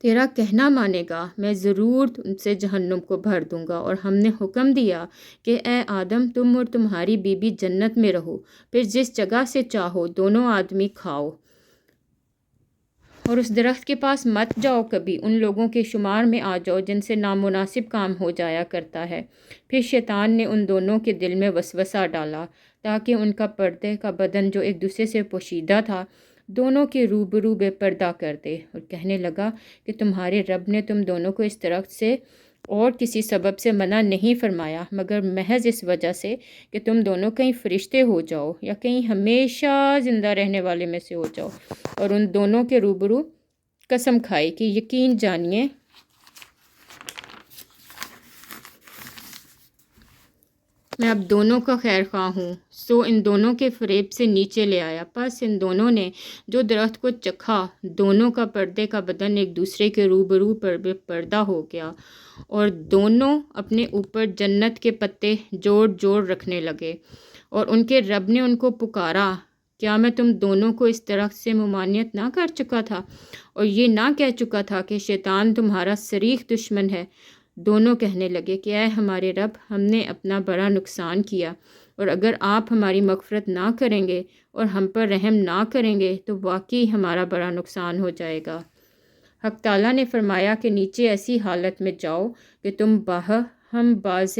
Speaker 1: تیرا کہنا مانے گا میں ضرور ان سے جہنم کو بھر دوں گا۔ اور ہم نے حکم دیا کہ اے آدم تم اور تمہاری بیوی جنت میں رہو، پھر جس جگہ سے چاہو دونوں آدمی کھاؤ، اور اس درخت کے پاس مت جاؤ، کبھی ان لوگوں کے شمار میں آ جاؤ جن سے نامناسب کام ہو جایا کرتا ہے۔ پھر شیطان نے ان دونوں کے دل میں وسوسہ ڈالا تاکہ ان کا پردے کا بدن جو ایک دوسرے سے پوشیدہ تھا دونوں کے روبرو بے پردہ کر دے، اور کہنے لگا کہ تمہارے رب نے تم دونوں کو اس درخت سے اور کسی سبب سے منع نہیں فرمایا مگر محض اس وجہ سے کہ تم دونوں کہیں فرشتے ہو جاؤ یا کہیں ہمیشہ زندہ رہنے والے میں سے ہو جاؤ۔ اور ان دونوں کے روبرو قسم کھائی کہ یقین جانیے میں اب دونوں کا خیر خواہ ہوں۔ سو ان دونوں کے فریب سے نیچے لے آیا، پس ان دونوں نے جو درخت کو چکھا، دونوں کا پردے کا بدن ایک دوسرے کے روبرو پر بے پردہ ہو گیا، اور دونوں اپنے اوپر جنت کے پتے جوڑ جوڑ رکھنے لگے۔ اور ان کے رب نے ان کو پکارا، کیا میں تم دونوں کو اس درخت سے ممانعت نہ کر چکا تھا، اور یہ نہ کہہ چکا تھا کہ شیطان تمہارا صریح دشمن ہے؟ دونوں کہنے لگے کہ اے ہمارے رب، ہم نے اپنا بڑا نقصان کیا، اور اگر آپ ہماری مغفرت نہ کریں گے اور ہم پر رحم نہ کریں گے تو واقعی ہمارا بڑا نقصان ہو جائے گا۔ حق تعالیٰ نے فرمایا کہ نیچے ایسی حالت میں جاؤ کہ تم ہم بعض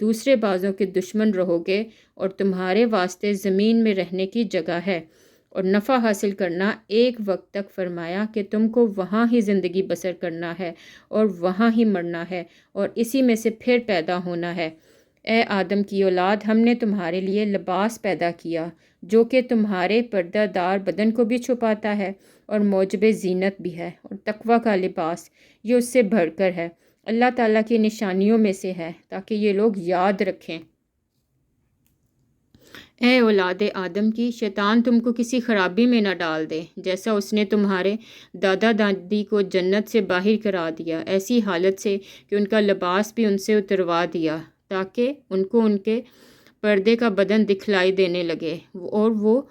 Speaker 1: دوسرے بعضوں کے دشمن رہو گے، اور تمہارے واسطے زمین میں رہنے کی جگہ ہے، اور نفع حاصل کرنا ایک وقت تک فرمایا کہ تم کو وہاں ہی زندگی بسر کرنا ہے اور وہاں ہی مرنا ہے اور اسی میں سے پھر پیدا ہونا ہے۔ اے آدم کی اولاد، ہم نے تمہارے لیے لباس پیدا کیا جو کہ تمہارے پردہ دار بدن کو بھی چھپاتا ہے اور موجب زینت بھی ہے، اور تقوی کا لباس یہ اس سے بڑھ کر ہے، اللہ تعالیٰ کی نشانیوں میں سے ہے تاکہ یہ لوگ یاد رکھیں۔ اے اولاد آدم کی، شیطان تم کو کسی خرابی میں نہ ڈال دے جیسا اس نے تمہارے دادا دادی کو جنت سے باہر کرا دیا، ایسی حالت سے کہ ان کا لباس بھی ان سے اتروا دیا تاکہ ان کو ان کے پردے کا بدن دکھلائی دینے لگے، اور وہ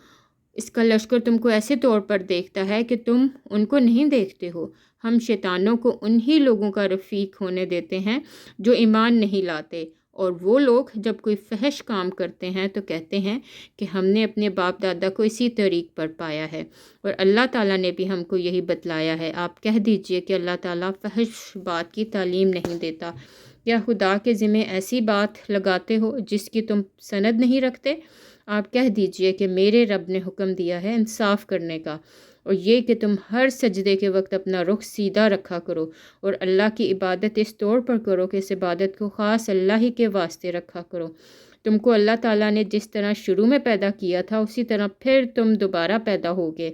Speaker 1: اس کا لشکر تم کو ایسے طور پر دیکھتا ہے کہ تم ان کو نہیں دیکھتے ہو۔ ہم شیطانوں کو انہی لوگوں کا رفیق ہونے دیتے ہیں جو ایمان نہیں لاتے، اور وہ لوگ جب کوئی فحش کام کرتے ہیں تو کہتے ہیں کہ ہم نے اپنے باپ دادا کو اسی طریق پر پایا ہے، اور اللہ تعالیٰ نے بھی ہم کو یہی بتلایا ہے۔ آپ کہہ دیجئے کہ اللہ تعالیٰ فحش بات کی تعلیم نہیں دیتا۔ یا خدا کے ذمہ ایسی بات لگاتے ہو جس کی تم سند نہیں رکھتے؟ آپ کہہ دیجئے کہ میرے رب نے حکم دیا ہے انصاف کرنے کا، اور یہ کہ تم ہر سجدے کے وقت اپنا رخ سیدھا رکھا کرو اور اللہ کی عبادت اس طور پر کرو کہ اس عبادت کو خاص اللہ ہی کے واسطے رکھا کرو۔ تم کو اللہ تعالیٰ نے جس طرح شروع میں پیدا کیا تھا اسی طرح پھر تم دوبارہ پیدا ہوگے۔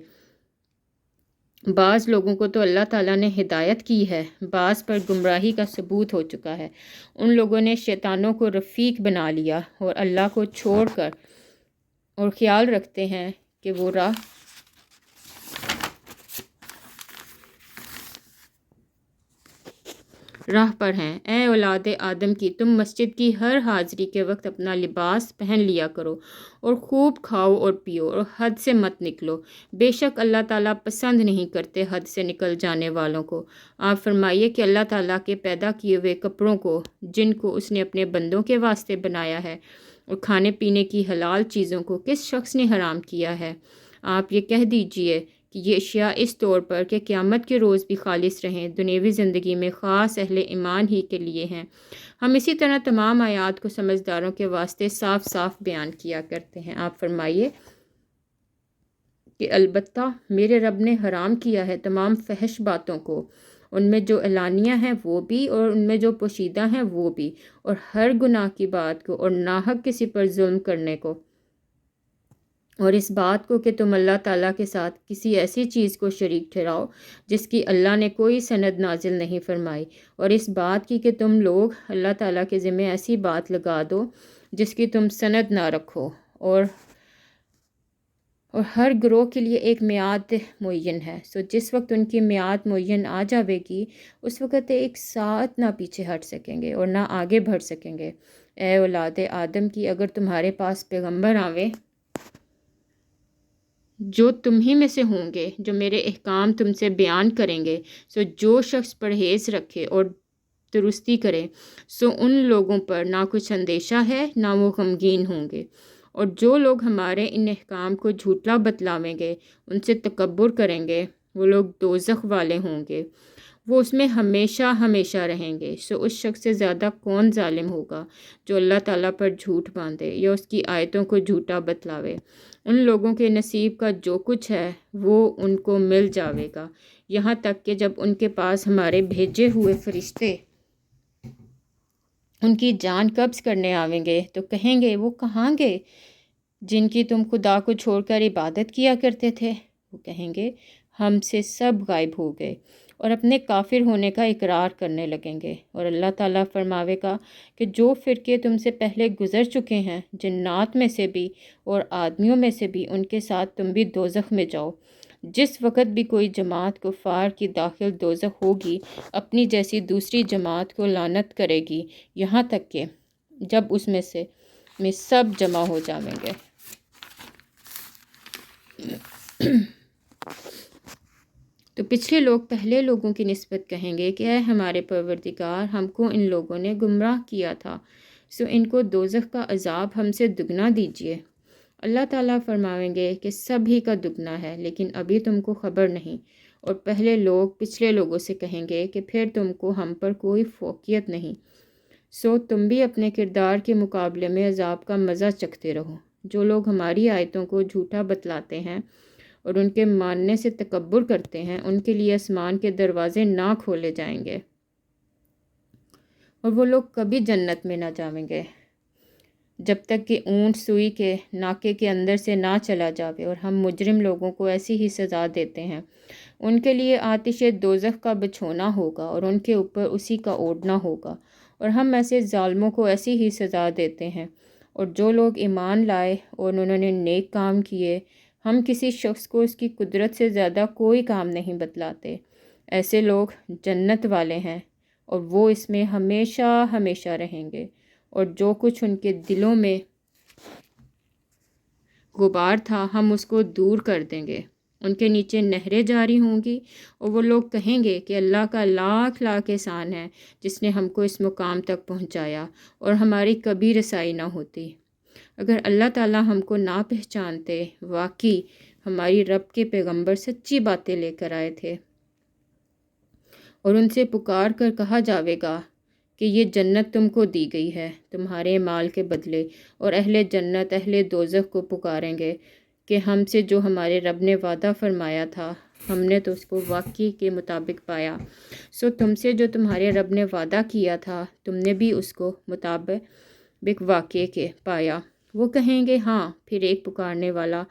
Speaker 1: بعض لوگوں کو تو اللہ تعالیٰ نے ہدایت کی ہے، بعض پر گمراہی کا ثبوت ہو چکا ہے۔ ان لوگوں نے شیطانوں کو رفیق بنا لیا اور اللہ کو چھوڑ کر، اور خیال رکھتے ہیں کہ وہ راہ پر ہیں۔ اے اولاد آدم کی، تم مسجد کی ہر حاضری کے وقت اپنا لباس پہن لیا کرو اور خوب کھاؤ اور پیو اور حد سے مت نکلو، بے شک اللہ تعالیٰ پسند نہیں کرتے حد سے نکل جانے والوں کو۔ آپ فرمائیے کہ اللہ تعالیٰ کے پیدا کیے ہوئے کپڑوں کو جن کو اس نے اپنے بندوں کے واسطے بنایا ہے، اور کھانے پینے کی حلال چیزوں کو کس شخص نے حرام کیا ہے؟ آپ یہ کہہ دیجئے کہ یہ اشیاء اس طور پر کہ قیامت کے روز بھی خالص رہیں، دنیوی زندگی میں خاص اہل ایمان ہی کے لیے ہیں۔ ہم اسی طرح تمام آیات کو سمجھداروں کے واسطے صاف صاف بیان کیا کرتے ہیں۔ آپ فرمائیے کہ البتہ میرے رب نے حرام کیا ہے تمام فحش باتوں کو، ان میں جو اعلانیہ ہیں وہ بھی اور ان میں جو پوشیدہ ہیں وہ بھی، اور ہر گناہ کی بات کو اور ناحق کسی پر ظلم کرنے کو، اور اس بات کو کہ تم اللہ تعالیٰ کے ساتھ کسی ایسی چیز کو شریک ٹھہراؤ جس کی اللہ نے کوئی سند نازل نہیں فرمائی، اور اس بات کی کہ تم لوگ اللہ تعالیٰ کے ذمہ ایسی بات لگا دو جس کی تم سند نہ رکھو، اور ہر گروہ کے لیے ایک میعاد معین ہے، سو جس وقت ان کی میعاد معین آ جاوے گی اس وقت ایک ساتھ نہ پیچھے ہٹ سکیں گے اور نہ آگے بڑھ سکیں گے۔ اے اولاد آدم کی، اگر تمہارے پاس پیغمبر آوے جو تم ہی میں سے ہوں گے جو میرے احکام تم سے بیان کریں گے، سو جو شخص پرہیز رکھے اور درستی کرے، سو ان لوگوں پر نہ کچھ اندیشہ ہے نہ وہ غمگین ہوں گے، اور جو لوگ ہمارے ان احکام کو جھوٹلا بتلاویں گے، ان سے تکبر کریں گے، وہ لوگ دوزخ والے ہوں گے، وہ اس میں ہمیشہ ہمیشہ رہیں گے۔ سو اس شخص سے زیادہ کون ظالم ہوگا جو اللہ تعالیٰ پر جھوٹ باندھے یا اس کی آیتوں کو جھوٹا بتلاوے؟ ان لوگوں کے نصیب کا جو کچھ ہے وہ ان کو مل جاوے گا، یہاں تک کہ جب ان کے پاس ہمارے بھیجے ہوئے فرشتے ان کی جان قبض کرنے آویں گے تو کہیں گے وہ کہاں گئے جن کی تم خدا کو چھوڑ کر عبادت کیا کرتے تھے؟ وہ کہیں گے ہم سے سب غائب ہو گئے، اور اپنے کافر ہونے کا اقرار کرنے لگیں گے۔ اور اللہ تعالیٰ فرماوے گا کہ جو فرقے تم سے پہلے گزر چکے ہیں، جنات میں سے بھی اور آدمیوں میں سے بھی، ان کے ساتھ تم بھی دوزخ میں جاؤ۔ جس وقت بھی کوئی جماعت کفار کی داخل دوزخ ہوگی، اپنی جیسی دوسری جماعت کو لعنت کرے گی، یہاں تک کہ جب اس میں سب جمع ہو جائیں گے۔ تو پچھلے لوگ پہلے لوگوں کی نسبت کہیں گے کہ اے ہمارے پروردگار، ہم کو ان لوگوں نے گمراہ کیا تھا، سو ان کو دوزخ کا عذاب ہم سے دگنا دیجیے۔ اللہ تعالیٰ فرمائیں گے کہ سب ہی کا دگنا ہے، لیکن ابھی تم کو خبر نہیں۔ اور پہلے لوگ پچھلے لوگوں سے کہیں گے کہ پھر تم کو ہم پر کوئی فوقیت نہیں، سو تم بھی اپنے کردار کے مقابلے میں عذاب کا مزہ چکھتے رہو۔ جو لوگ ہماری آیتوں کو جھوٹا بتلاتے ہیں اور ان کے ماننے سے تکبر کرتے ہیں، ان کے لیے آسمان کے دروازے نہ کھولے جائیں گے اور وہ لوگ کبھی جنت میں نہ جائیں گے جب تک کہ اونٹ سوئی کے ناکے کے اندر سے نہ چلا جاوے، اور ہم مجرم لوگوں کو ایسی ہی سزا دیتے ہیں۔ ان کے لیے آتش دوزخ کا بچھونا ہوگا اور ان کے اوپر اسی کا اوڑھنا ہوگا، اور ہم ایسے ظالموں کو ایسی ہی سزا دیتے ہیں۔ اور جو لوگ ایمان لائے اور انہوں نے نیک کام کیے، ہم کسی شخص کو اس کی قدرت سے زیادہ کوئی کام نہیں بتلاتے۔ ایسے لوگ جنت والے ہیں اور وہ اس میں ہمیشہ ہمیشہ رہیں گے، اور جو کچھ ان کے دلوں میں غبار تھا ہم اس کو دور کر دیں گے۔ ان کے نیچے نہریں جاری ہوں گی، اور وہ لوگ کہیں گے کہ اللہ کا لاکھ لاکھ احسان ہے جس نے ہم کو اس مقام تک پہنچایا اور ہماری کبھی رسائی نہ ہوتی۔ اگر اللہ تعالیٰ ہم کو نہ پہچانتے، واقعی ہماری رب کے پیغمبر سچی باتیں لے کر آئے تھے، اور ان سے پکار کر کہا جاوے گا کہ یہ جنت تم کو دی گئی ہے تمہارے مال کے بدلے، اور اہل جنت اہل دوزخ کو پکاریں گے کہ ہم سے جو ہمارے رب نے وعدہ فرمایا تھا ہم نے تو اس کو واقعی کے مطابق پایا، سو تم سے جو تمہارے رب نے وعدہ کیا تھا تم نے بھی اس کو مطابق واقعے کے پایا۔ وہ کہیں گے ہاں، پھر ایک پکارنے والا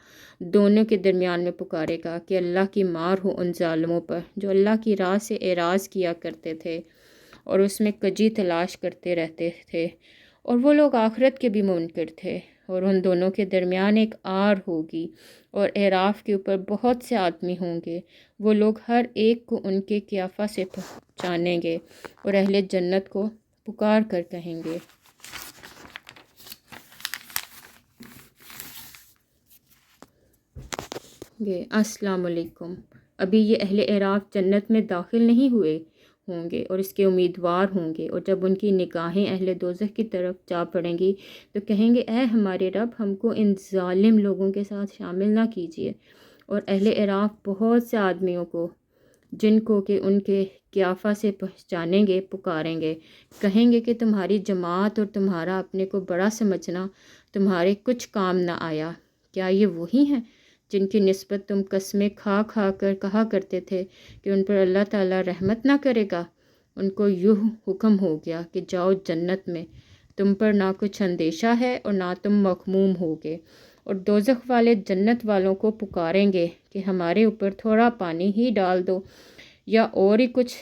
Speaker 1: دونوں کے درمیان میں پکارے گا کہ اللہ کی مار ہو ان ظالموں پر جو اللہ کی راہ سے اعراض کیا کرتے تھے اور اس میں کجی تلاش کرتے رہتے تھے، اور وہ لوگ آخرت کے بھی منکر تھے۔ اور ان دونوں کے درمیان ایک آر ہوگی، اور اعراف کے اوپر بہت سے آدمی ہوں گے، وہ لوگ ہر ایک کو ان کے قیافہ سے پہچانیں گے، اور اہل جنت کو پکار کر کہیں گے السلام علیکم۔ ابھی یہ اہل اعراف جنت میں داخل نہیں ہوئے ہوں گے اور اس کے امیدوار ہوں گے، اور جب ان کی نگاہیں اہل دوزخ کی طرف جا پڑیں گی تو کہیں گے اے ہمارے رب، ہم کو ان ظالم لوگوں کے ساتھ شامل نہ کیجیے۔ اور اہل اعراف بہت سے آدمیوں کو جن کو کہ ان کے قیافہ سے پہچانیں گے پکاریں گے، کہیں گے کہ تمہاری جماعت اور تمہارا اپنے کو بڑا سمجھنا تمہارے کچھ کام نہ آیا۔ کیا یہ وہی ہیں جن کی نسبت تم قسمیں کھا کھا کر کہا کرتے تھے کہ ان پر اللہ تعالیٰ رحمت نہ کرے گا؟ ان کو یوں حکم ہو گیا کہ جاؤ جنت میں، تم پر نہ کچھ اندیشہ ہے اور نہ تم مغموم ہوگے۔ اور دوزخ والے جنت والوں کو پکاریں گے کہ ہمارے اوپر تھوڑا پانی ہی ڈال دو یا اور ہی کچھ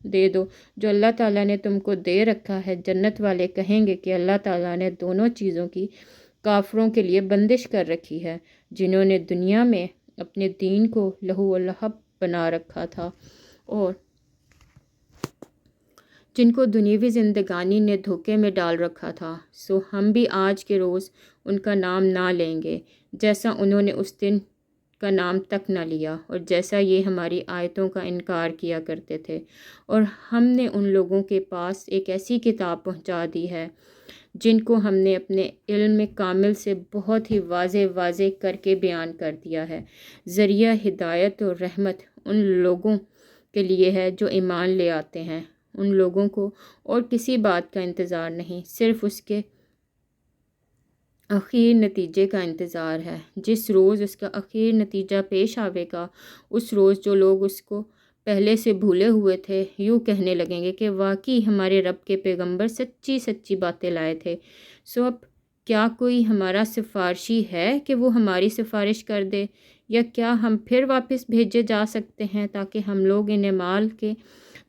Speaker 1: دے دو جو اللہ تعالیٰ نے تم کو دے رکھا ہے۔ جنت والے کہیں گے کہ اللہ تعالیٰ نے دونوں چیزوں کی کافروں کے لیے بندش کر رکھی ہے، جنہوں نے دنیا میں اپنے دین کو لہو و لہب بنا رکھا تھا اور جن کو دنیوی زندگانی نے دھوکے میں ڈال رکھا تھا، سو ہم بھی آج کے روز ان کا نام نہ لیں گے جیسا انہوں نے اس دن کا نام تک نہ لیا اور جیسا یہ ہماری آیتوں کا انکار کیا کرتے تھے۔ اور ہم نے ان لوگوں کے پاس ایک ایسی کتاب پہنچا دی ہے جن کو ہم نے اپنے علم کامل سے بہت ہی واضح واضح کر کے بیان کر دیا ہے، ذریعہ ہدایت اور رحمت ان لوگوں کے لیے ہے جو ایمان لے آتے ہیں۔ ان لوگوں کو اور کسی بات کا انتظار نہیں، صرف اس کے اخیر نتیجے کا انتظار ہے۔ جس روز اس کا اخیر نتیجہ پیش آوے گا، اس روز جو لوگ اس کو پہلے سے بھولے ہوئے تھے یوں کہنے لگیں گے کہ واقعی ہمارے رب کے پیغمبر سچی سچی باتیں لائے تھے، سو اب کیا کوئی ہمارا سفارشی ہے کہ وہ ہماری سفارش کر دے، یا کیا ہم پھر واپس بھیجے جا سکتے ہیں تاکہ ہم لوگ ان اعمال کے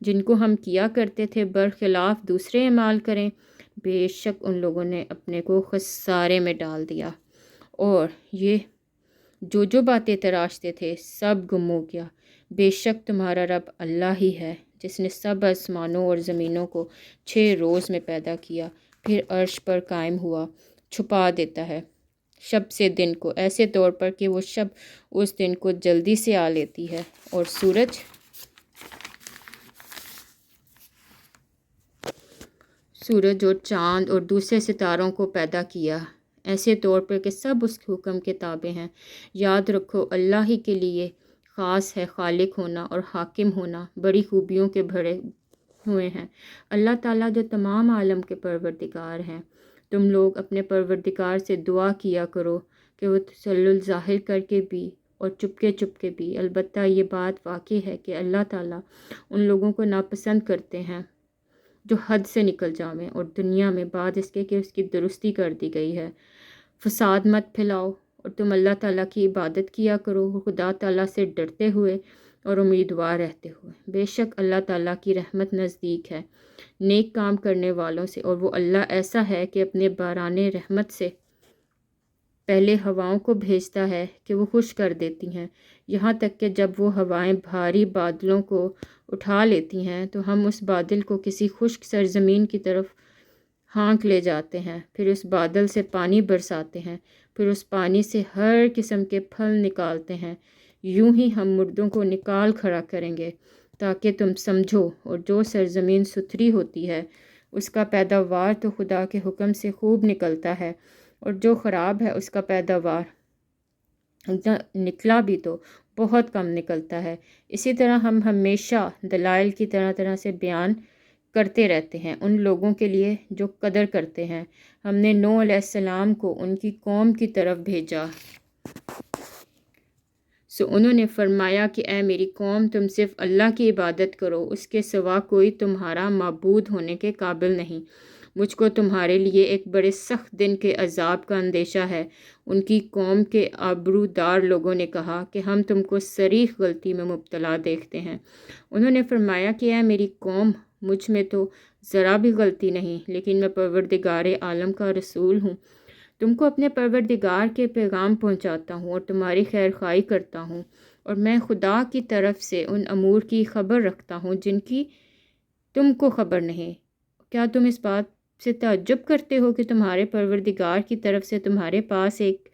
Speaker 1: جن کو ہم کیا کرتے تھے برخلاف دوسرے اعمال کریں؟ بے شک ان لوگوں نے اپنے کو خسارے میں ڈال دیا، اور یہ جو باتیں تراشتے تھے سب گم ہو گیا۔ بے شک تمہارا رب اللہ ہی ہے جس نے سب آسمانوں اور زمینوں کو 6 روز میں پیدا کیا، پھر عرش پر قائم ہوا، چھپا دیتا ہے شب سے دن کو ایسے طور پر کہ وہ شب اس دن کو جلدی سے آ لیتی ہے، اور سورج اور چاند اور دوسرے ستاروں کو پیدا کیا ایسے طور پر کہ سب اس حکم کے تابع ہیں۔ یاد رکھو اللہ ہی کے لیے خاص ہے خالق ہونا اور حاکم ہونا، بڑی خوبیوں کے بھرے ہوئے ہیں۔ اللہ تعالیٰ جو تمام عالم کے پروردگار ہیں، تم لوگ اپنے پروردگار سے دعا کیا کرو کہ وہ تسلل ظاہر کر کے بھی اور چپکے بھی۔ البتہ یہ بات واقع ہے کہ اللہ تعالیٰ ان لوگوں کو ناپسند کرتے ہیں جو حد سے نکل جاویں، اور دنیا میں بعد اس کے کہ اس کی درستی کر دی گئی ہے۔ فساد مت پھیلاؤ اور تم اللہ تعالیٰ کی عبادت کیا کرو، خدا تعالیٰ سے ڈرتے ہوئے اور امیدوار رہتے ہوئے۔ بے شک اللہ تعالیٰ کی رحمت نزدیک ہے نیک کام کرنے والوں سے، اور وہ اللہ ایسا ہے کہ اپنے باران رحمت سے پہلے ہواؤں کو بھیجتا ہے کہ وہ خشک کر دیتی ہیں، یہاں تک کہ جب وہ ہوائیں بھاری بادلوں کو اٹھا لیتی ہیں تو ہم اس بادل کو کسی خشک سرزمین کی طرف ہانک لے جاتے ہیں، پھر اس بادل سے پانی برساتے ہیں، پھر اس پانی سے ہر قسم کے پھل نکالتے ہیں۔ یوں ہی ہم مردوں کو نکال کھڑا کریں گے تاکہ تم سمجھو، اور جو سرزمین ستھری ہوتی ہے اس کا پیداوار تو خدا کے حکم سے خوب نکلتا ہے، اور جو خراب ہے اس کا پیداوار نکلا بھی تو بہت کم نکلتا ہے۔ اسی طرح ہم ہمیشہ دلائل کی طرح سے بیان کرتے رہتے ہیں ان لوگوں کے لیے جو قدر کرتے ہیں۔ ہم نے نوح علیہ السلام کو ان کی قوم کی طرف بھیجا، سو انہوں نے فرمایا کہ اے میری قوم، تم صرف اللہ کی عبادت کرو، اس کے سوا کوئی تمہارا معبود ہونے کے قابل نہیں۔ مجھ کو تمہارے لیے ایک بڑے سخت دن کے عذاب کا اندیشہ ہے۔ ان کی قوم کے آبرودار لوگوں نے کہا کہ ہم تم کو صریح غلطی میں مبتلا دیکھتے ہیں۔ انہوں نے فرمایا کہ اے میری قوم، مجھ میں تو ذرا بھی غلطی نہیں، لیکن میں پروردگار عالم کا رسول ہوں۔ تم کو اپنے پروردگار کے پیغام پہنچاتا ہوں اور تمہاری خیر خواہی کرتا ہوں، اور میں خدا کی طرف سے ان امور کی خبر رکھتا ہوں جن کی تم کو خبر نہیں۔ کیا تم اس بات سے تعجب کرتے ہو کہ تمہارے پروردگار کی طرف سے تمہارے پاس ایک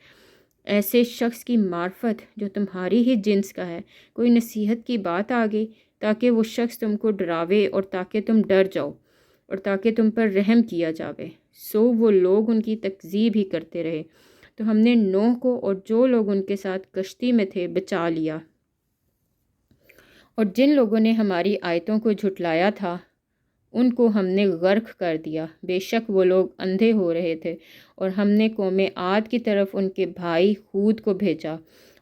Speaker 1: ایسے شخص کی معرفت جو تمہاری ہی جنس کا ہے کوئی نصیحت کی بات آ گئی تاکہ وہ شخص تم کو ڈراوے اور تاکہ تم ڈر جاؤ اور تاکہ تم پر رحم کیا جاوے؟ سو وہ لوگ ان کی تکذیب ہی کرتے رہے، تو ہم نے نوح کو اور جو لوگ ان کے ساتھ کشتی میں تھے بچا لیا، اور جن لوگوں نے ہماری آیتوں کو جھٹلایا تھا ان کو ہم نے غرق کر دیا۔ بے شک وہ لوگ اندھے ہو رہے تھے، اور ہم نے قوم عاد کی طرف ان کے بھائی ہود کو بھیجا۔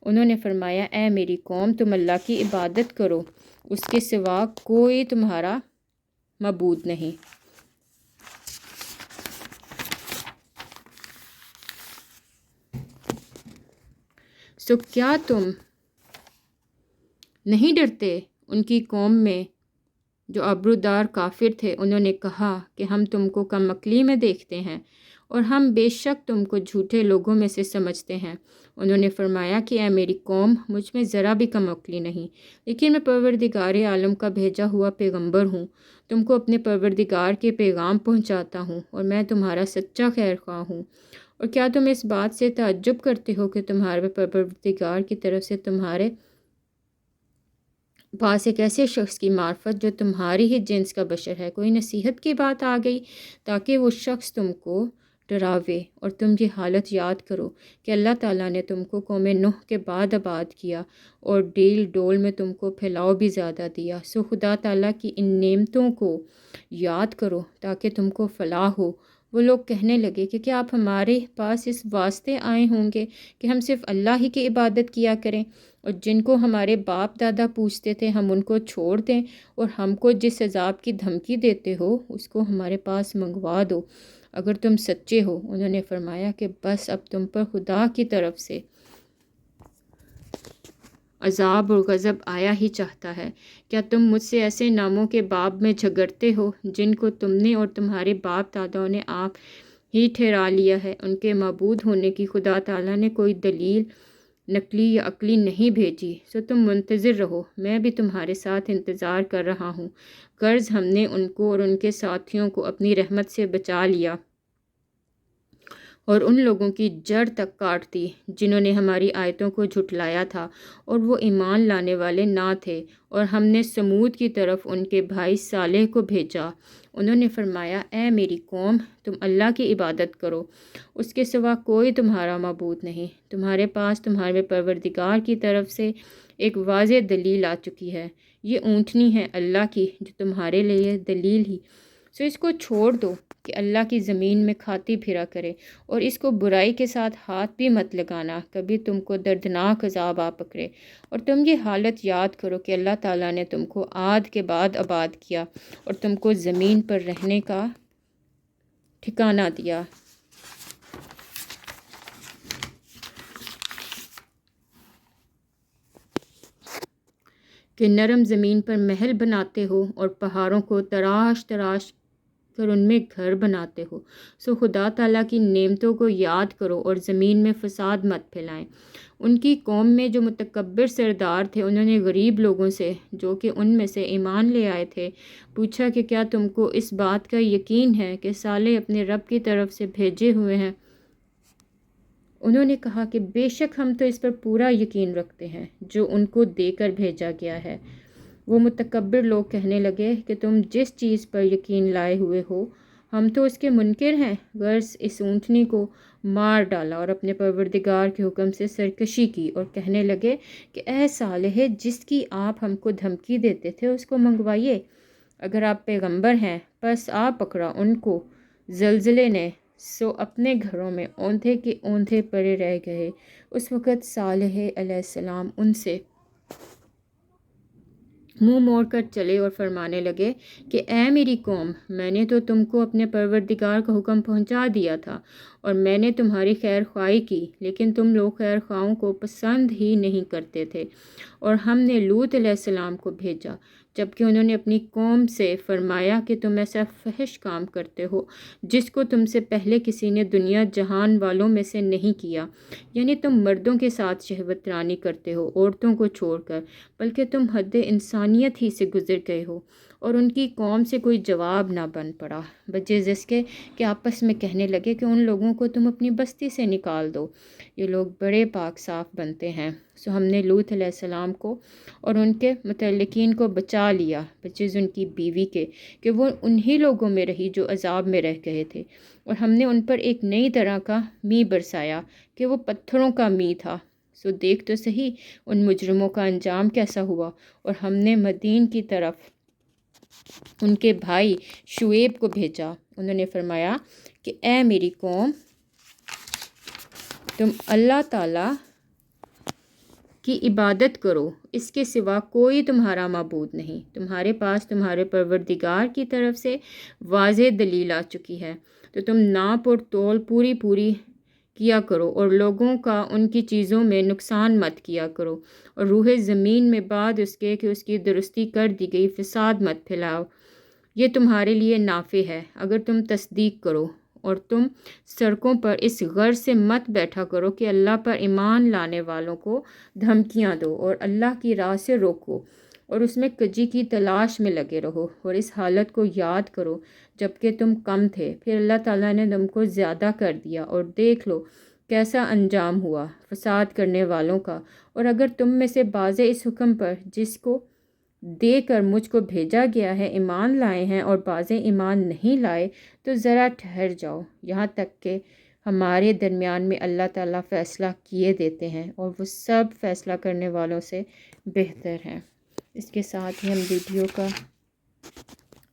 Speaker 1: انہوں نے فرمایا اے میری قوم، تم اللہ کی عبادت کرو، اس کے سوا کوئی تمہارا معبود نہیں۔ سو کیا تم نہیں ڈرتے؟ ان کی قوم میں جو آبرودار کافر تھے انہوں نے کہا کہ ہم تم کو کم عقلی میں دیکھتے ہیں، اور ہم بے شک تم کو جھوٹے لوگوں میں سے سمجھتے ہیں۔ انہوں نے فرمایا کہ اے میری قوم، مجھ میں ذرا بھی کم عقلی نہیں، لیکن میں پروردگار عالم کا بھیجا ہوا پیغمبر ہوں، تم کو اپنے پروردگار کے پیغام پہنچاتا ہوں، اور میں تمہارا سچا خیر خواہ ہوں۔ اور کیا تم اس بات سے تعجب کرتے ہو کہ تمہارے پروردگار کی طرف سے تمہارے پاس ایک ایسے شخص کی معرفت جو تمہاری ہی جنس کا بشر ہے کوئی نصیحت کی بات آ گئی تاکہ وہ شخص تم کو ڈراوے؟ اور تم یہ حالت یاد کرو کہ اللہ تعالیٰ نے تم کو قوم نوح کے بعد آباد کیا اور ڈیل ڈول میں تم کو پھیلاؤ بھی زیادہ دیا۔ سو خدا تعالیٰ کی ان نعمتوں کو یاد کرو تاکہ تم کو فلاح ہو۔ وہ لوگ کہنے لگے کہ کیا آپ ہمارے پاس اس واسطے آئے ہوں گے کہ ہم صرف اللہ ہی کی عبادت کیا کریں، اور جن کو ہمارے باپ دادا پوچھتے تھے ہم ان کو چھوڑ دیں، اور ہم کو جس عذاب کی دھمکی دیتے ہو اس کو ہمارے پاس منگوا دو اگر تم سچے ہو؟ انہوں نے فرمایا کہ بس اب تم پر خدا کی طرف سے عذاب اور غضب آیا ہی چاہتا ہے۔ کیا تم مجھ سے ایسے ناموں کے باب میں جھگڑتے ہو جن کو تم نے اور تمہارے باپ داداؤں نے آپ ہی ٹھہرا لیا ہے؟ ان کے معبود ہونے کی خدا تعالیٰ نے کوئی دلیل نقلی یا عقلی نہیں بھیجی، سو تم منتظر رہو، میں بھی تمہارے ساتھ انتظار کر رہا ہوں۔ غرض ہم نے ان کو اور ان کے ساتھیوں کو اپنی رحمت سے بچا لیا اور ان لوگوں کی جڑ تک کاٹ دی جنہوں نے ہماری آیتوں کو جھٹلایا تھا اور وہ ایمان لانے والے نہ تھے۔ اور ہم نے سمود کی طرف ان کے بھائی صالح کو بھیجا۔ انہوں نے فرمایا اے میری قوم، تم اللہ کی عبادت کرو، اس کے سوا کوئی تمہارا معبود نہیں۔ تمہارے پاس تمہارے پروردگار کی طرف سے ایک واضح دلیل آ چکی ہے، یہ اونٹنی ہے اللہ کی جو تمہارے لیے دلیل ہی، سو اس کو چھوڑ دو کہ اللہ کی زمین میں کھاتی پھرا کرے، اور اس کو برائی کے ساتھ ہاتھ بھی مت لگانا، کبھی تم کو دردناک عذاب آ پکڑے۔ اور تم یہ حالت یاد کرو کہ اللہ تعالیٰ نے تم کو عاد کے بعد آباد کیا اور تم کو زمین پر رہنے کا ٹھکانہ دیا۔ کہ نرم زمین پر محل بناتے ہو اور پہاڑوں کو تراش تراش کر ان میں گھر بناتے ہو۔ سو خدا تعالیٰ کی نعمتوں کو یاد کرو اور زمین میں فساد مت پھیلائیں۔ ان کی قوم میں جو متکبر سردار تھے، انہوں نے غریب لوگوں سے جو کہ ان میں سے ایمان لے آئے تھے پوچھا کہ کیا تم کو اس بات کا یقین ہے کہ صالح اپنے رب کی طرف سے بھیجے ہوئے ہیں؟ انہوں نے کہا کہ بے شک ہم تو اس پر پورا یقین رکھتے ہیں جو ان کو دے کر بھیجا گیا ہے۔ وہ متکبر لوگ کہنے لگے کہ تم جس چیز پر یقین لائے ہوئے ہو ہم تو اس کے منکر ہیں۔ غرض اس اونٹنی کو مار ڈالا اور اپنے پروردگار کے حکم سے سرکشی کی اور کہنے لگے کہ اے صالح، جس کی آپ ہم کو دھمکی دیتے تھے اس کو منگوائیے۔ اگر آپ پیغمبر ہیں پس آپ پکڑا ان کو زلزلے نے، سو اپنے گھروں میں اوندھے کے اوندھے پڑے رہ گئے۔ اس وقت صالح علیہ السلام ان سے منہ موڑ کر چلے اور فرمانے لگے کہ اے میری قوم، میں نے تو تم کو اپنے پروردگار کا حکم پہنچا دیا تھا اور میں نے تمہاری خیر خواہی کی، لیکن تم لوگ خیر خواہوں کو پسند ہی نہیں کرتے تھے۔ اور ہم نے لوط علیہ السلام کو بھیجا، جبکہ انہوں نے اپنی قوم سے فرمایا کہ تم ایسا فحش کام کرتے ہو جس کو تم سے پہلے کسی نے دنیا جہان والوں میں سے نہیں کیا، یعنی تم مردوں کے ساتھ شہوت رانی کرتے ہو عورتوں کو چھوڑ کر، بلکہ تم حد انسانیت ہی سے گزر گئے ہو۔ اور ان کی قوم سے کوئی جواب نہ بن پڑا بجز اس کے کہ آپس میں کہنے لگے کہ ان لوگوں کو تم اپنی بستی سے نکال دو، یہ لوگ بڑے پاک صاف بنتے ہیں۔ سو ہم نے لوط علیہ السلام کو اور ان کے متعلقین کو بچا لیا بجز ان کی بیوی کے کہ وہ انہی لوگوں میں رہی جو عذاب میں رہ گئے تھے، اور ہم نے ان پر ایک نئی طرح کا می برسایا کہ وہ پتھروں کا می تھا۔ سو دیکھ تو صحیح ان مجرموں کا انجام کیسا ہوا۔ اور ہم نے مدین کی طرف ان کے بھائی شعیب کو بھیجا، انہوں نے فرمایا کہ اے میری قوم، تم اللہ تعالیٰ کی عبادت کرو، اس کے سوا کوئی تمہارا معبود نہیں۔ تمہارے پاس تمہارے پروردگار کی طرف سے واضح دلیل آ چکی ہے، تو تم ناپ اور تول پوری کیا کرو اور لوگوں کا ان کی چیزوں میں نقصان مت کیا کرو، اور روح زمین میں بعد اس کے کہ اس کی درستی کر دی گئی فساد مت پھیلاؤ۔ یہ تمہارے لیے نافع ہے اگر تم تصدیق کرو، اور تم سڑکوں پر اس غرض سے مت بیٹھا کرو کہ اللہ پر ایمان لانے والوں کو دھمکیاں دو اور اللہ کی راہ سے روکو، اور اس میں کجی کی تلاش میں لگے رہو، اور اس حالت کو یاد کرو جبکہ تم کم تھے، پھر اللہ تعالیٰ نے تم کو زیادہ کر دیا، اور دیکھ لو کیسا انجام ہوا فساد کرنے والوں کا۔ اور اگر تم میں سے بعض اس حکم پر جس کو دے کر مجھ کو بھیجا گیا ہے ایمان لائے ہیں اور بعض ایمان نہیں لائے، تو ذرا ٹھہر جاؤ یہاں تک کہ ہمارے درمیان میں اللہ تعالیٰ فیصلہ کیے دیتے ہیں، اور وہ سب فیصلہ کرنے والوں سے بہتر ہیں۔ اس کے ساتھ ہی ہم ویڈیو کا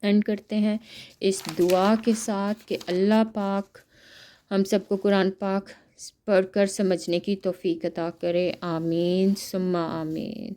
Speaker 1: اینڈ کرتے ہیں اس دعا کے ساتھ کہ اللہ پاک ہم سب کو قرآن پاک پڑھ کر سمجھنے کی توفیق عطا کرے۔ آمین ثم آمین۔